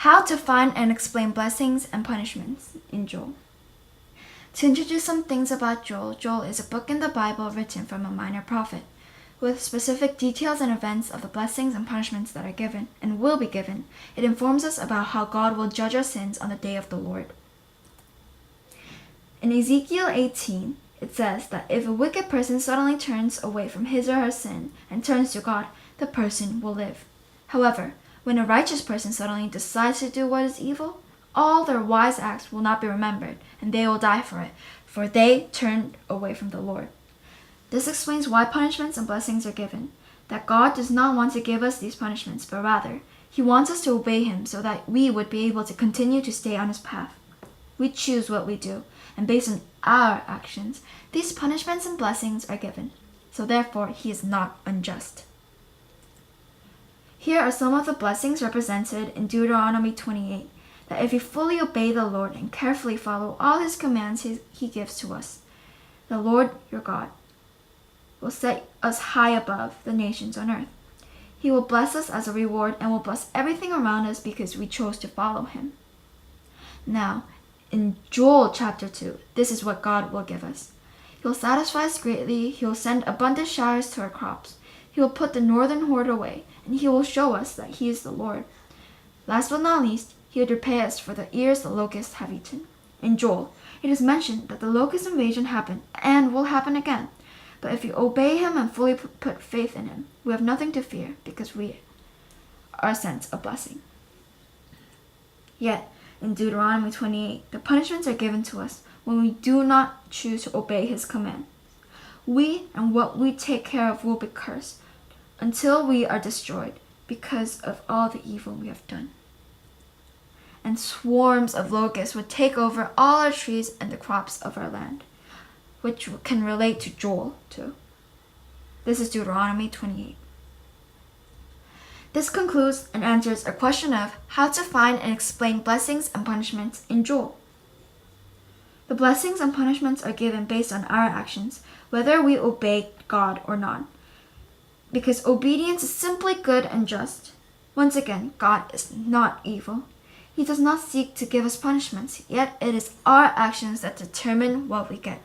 How to find and explain blessings and punishments in Joel. To introduce some things about Joel, Joel is a book in the Bible written from a minor prophet, with specific details and events of the blessings and punishments that are given and will be given. It informs us about how God will judge our sins on the day of the Lord. In Ezekiel 18, it says that if a wicked person suddenly turns away from his or her sin and turns to God, the person will live. However, when a righteous person suddenly decides to do what is evil, all their wise acts will not be remembered, and they will die for it, for they turned away from the Lord. This explains why punishments and blessings are given, that God does not want to give us these punishments, but rather, He wants us to obey Him so that we would be able to continue to stay on His path. We choose what we do, and based on our actions, these punishments and blessings are given. So therefore, He is not unjust. Here are some of the blessings represented in Deuteronomy 28, that if we fully obey the Lord and carefully follow all His commands He gives to us, the Lord your God will set us high above the nations on earth. He will bless us as a reward and will bless everything around us because we chose to follow Him. Now, in Joel chapter 2, this is what God will give us. He will satisfy us greatly. He will send abundant showers to our crops. He will put the northern horde away, and He will show us that He is the Lord. Last but not least, He would repay us for the years the locusts have eaten. In Joel, it is mentioned that the locust invasion happened and will happen again. But if you obey Him and fully put faith in Him, we have nothing to fear because we are sent a blessing. Yet, in Deuteronomy 28, the punishments are given to us when we do not choose to obey His command. We and what we take care of will be cursed until we are destroyed because of all the evil we have done. And swarms of locusts would take over all our trees and the crops of our land, which can relate to Joel too. This is Deuteronomy 28. This concludes and answers a question of how to find and explain blessings and punishments in Joel. The blessings and punishments are given based on our actions, whether we obey God or not, because obedience is simply good and just. Once again, God is not evil. He does not seek to give us punishments, yet it is our actions that determine what we get.